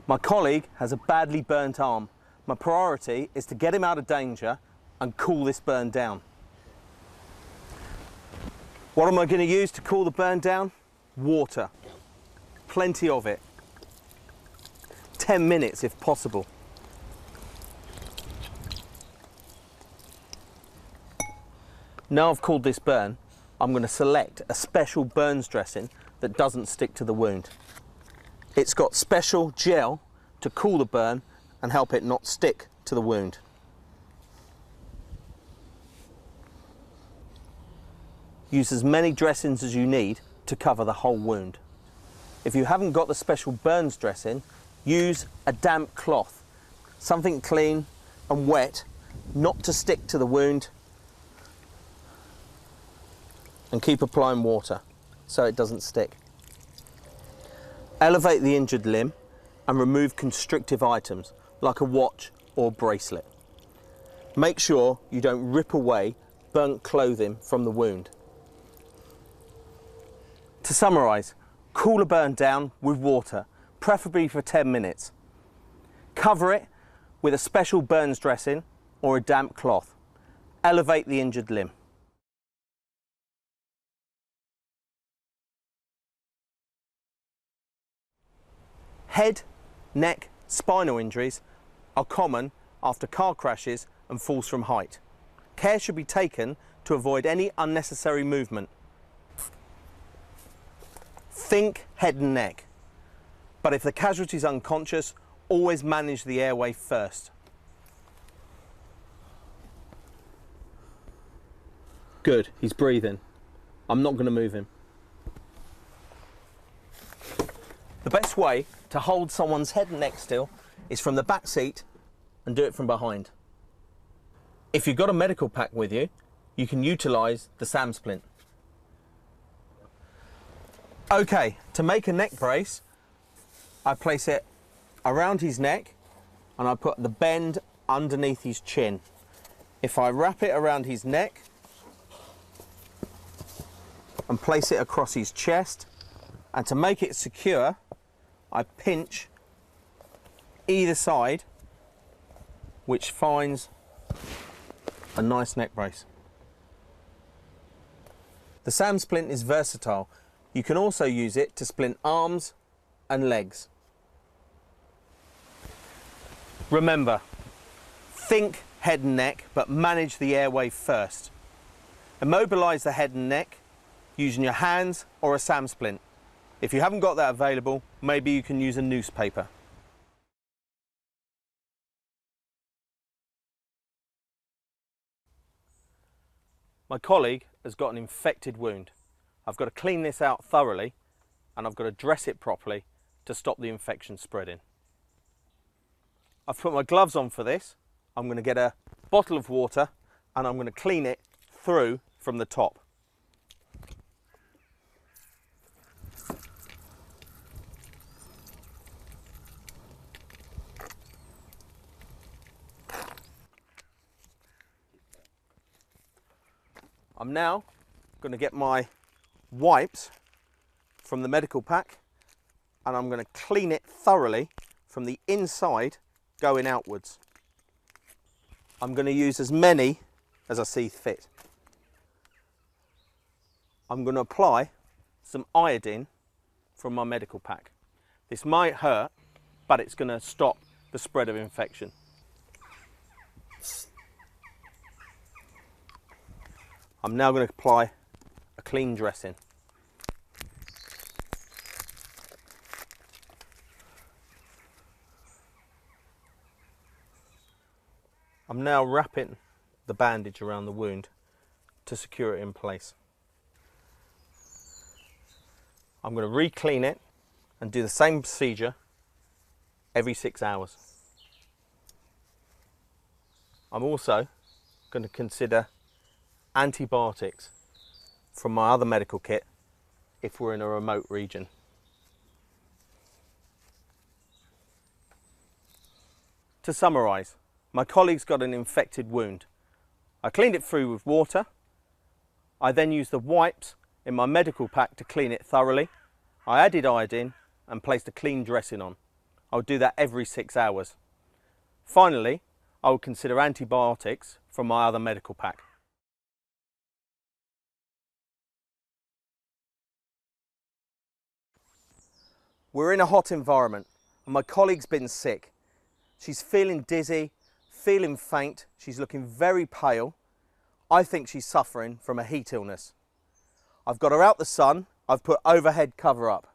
My colleague has a badly burnt arm. My priority is to get him out of danger and cool this burn down. What am I going to use to cool the burn down? Water. Plenty of it. 10 minutes if possible. Now I've cooled this burn, I'm going to select a special burns dressing that doesn't stick to the wound. It's got special gel to cool the burn and help it not stick to the wound. Use as many dressings as you need to cover the whole wound. If you haven't got the special burns dressing, use a damp cloth, something clean and wet, not to stick to the wound, and keep applying water so it doesn't stick. Elevate the injured limb and remove constrictive items like a watch or bracelet. Make sure you don't rip away burnt clothing from the wound. To summarise, cool a burn down with water, preferably for 10 minutes. Cover it with a special burns dressing or a damp cloth. Elevate the injured limb. Head, neck, spinal injuries are common after car crashes and falls from height. Care should be taken to avoid any unnecessary movement. Think head and neck, but if the casualty is unconscious, always manage the airway first. Good, he's breathing. I'm not going to move him. The best way to hold someone's head and neck still is from the back seat and do it from behind. If you've got a medical pack with you, you can utilise the SAM splint. Okay, to make a neck brace, I place it around his neck and I put the bend underneath his chin. If I wrap it around his neck and place it across his chest, and to make it secure, I pinch either side, which finds a nice neck brace. The SAM splint is versatile. You can also use it to splint arms and legs. Remember, think head and neck, but manage the airway first. Immobilise the head and neck using your hands or a SAM splint. If you haven't got that available, maybe you can use a newspaper. My colleague has got an infected wound. I've got to clean this out thoroughly and I've got to dress it properly to stop the infection spreading. I've put my gloves on for this. I'm going to get a bottle of water and I'm going to clean it through from the top. I'm now going to get my wipes from the medical pack and I'm going to clean it thoroughly from the inside going outwards. I'm going to use as many as I see fit. I'm going to apply some iodine from my medical pack. This might hurt, but it's going to stop the spread of infection. I'm now going to apply a clean dressing. I'm now wrapping the bandage around the wound to secure it in place. I'm going to re-clean it and do the same procedure every 6 hours. I'm also going to consider antibiotics from my other medical kit if we're in a remote region. To summarise, my colleague's got an infected wound. I cleaned it through with water. I then used the wipes in my medical pack to clean it thoroughly. I added iodine and placed a clean dressing on. I would do that every 6 hours. Finally, I would consider antibiotics from my other medical pack. We're in a hot environment and my colleague's been sick. She's feeling dizzy, feeling faint, she's looking very pale. I think she's suffering from a heat illness. I've got her out the sun, I've put overhead cover up.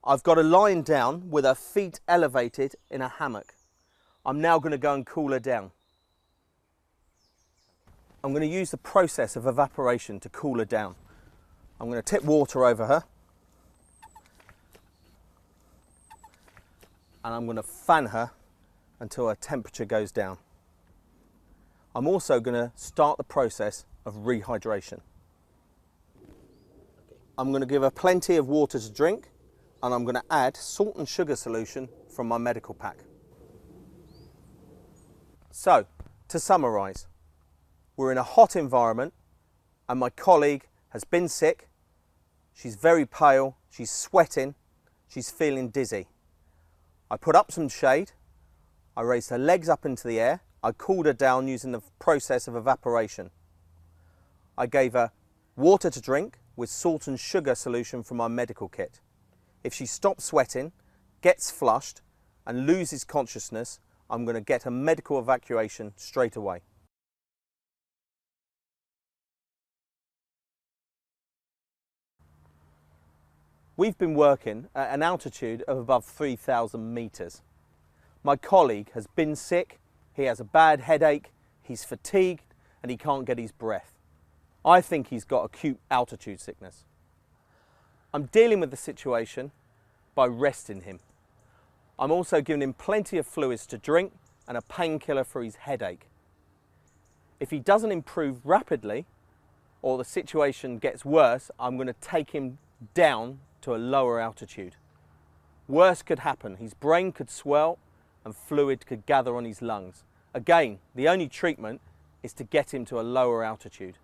I've got her lying down with her feet elevated in a hammock. I'm now going to go and cool her down. I'm going to use the process of evaporation to cool her down. I'm going to tip water over her. And I'm going to fan her until her temperature goes down. I'm also going to start the process of rehydration. I'm going to give her plenty of water to drink, and I'm going to add salt and sugar solution from my medical pack. So, to summarise, we're in a hot environment and my colleague has been sick, she's very pale, she's sweating, she's feeling dizzy. I put up some shade, I raised her legs up into the air, I cooled her down using the process of evaporation. I gave her water to drink with salt and sugar solution from our medical kit. If she stops sweating, gets flushed and loses consciousness, I'm going to get a medical evacuation straight away. We've been working at an altitude of above 3,000 metres. My colleague has been sick, he has a bad headache, he's fatigued and he can't get his breath. I think he's got acute altitude sickness. I'm dealing with the situation by resting him. I'm also giving him plenty of fluids to drink and a painkiller for his headache. If he doesn't improve rapidly or the situation gets worse, I'm going to take him down to a lower altitude. Worse could happen. His brain could swell and fluid could gather on his lungs. Again, the only treatment is to get him to a lower altitude.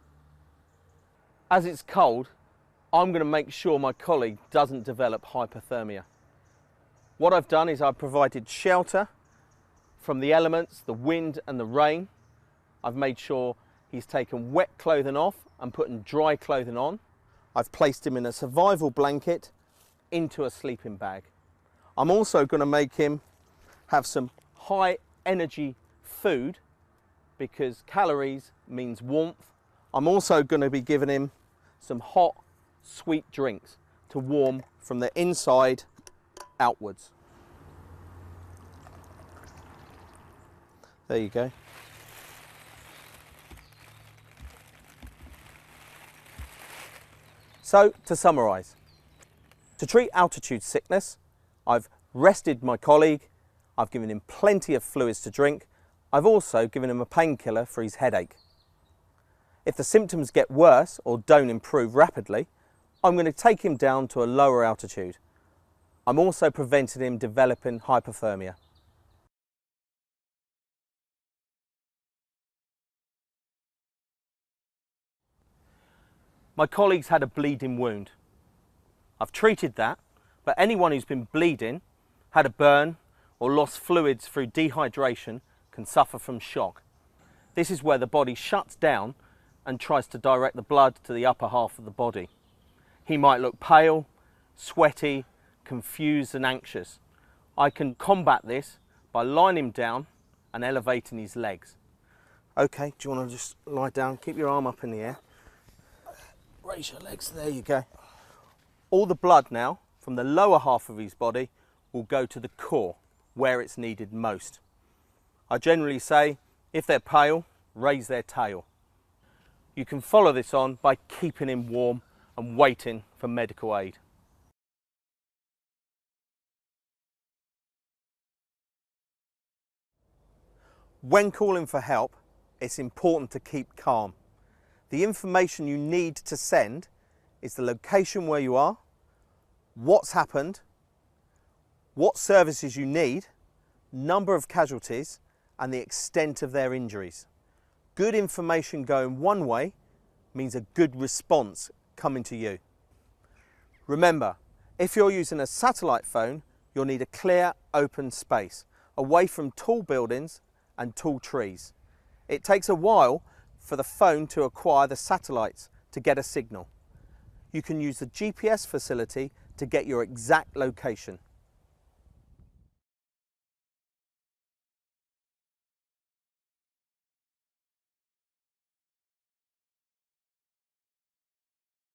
As it's cold, I'm going to make sure my colleague doesn't develop hypothermia. What I've done is I've provided shelter from the elements, the wind and the rain. I've made sure he's taken wet clothing off and putting dry clothing on. I've placed him in a survival blanket into a sleeping bag. I'm also going to make him have some high energy food because calories means warmth. I'm also going to be giving him some hot, sweet drinks to warm from the inside outwards. There you go. So, to summarise, to treat altitude sickness, I've rested my colleague, I've given him plenty of fluids to drink, I've also given him a painkiller for his headache. If the symptoms get worse or don't improve rapidly, I'm going to take him down to a lower altitude. I'm also preventing him developing hypothermia. My colleague's had a bleeding wound. I've treated that, but anyone who's been bleeding, had a burn or lost fluids through dehydration can suffer from shock. This is where the body shuts down and tries to direct the blood to the upper half of the body. He might look pale, sweaty, confused and anxious. I can combat this by lying him down and elevating his legs. Okay, do you want to just lie down, keep your arm up in the air. Raise your legs, there you go. All the blood now from the lower half of his body will go to the core, where it's needed most. I generally say, if they're pale, raise their tail. You can follow this on by keeping him warm and waiting for medical aid. When calling for help, it's important to keep calm. The information you need to send is the location where you are, what's happened, what services you need, number of casualties, and the extent of their injuries. Good information going one way means a good response coming to you. Remember, if you're using a satellite phone, you'll need a clear, open space, away from tall buildings and tall trees. It takes a while for the phone to acquire the satellites to get a signal. You can use the GPS facility to get your exact location.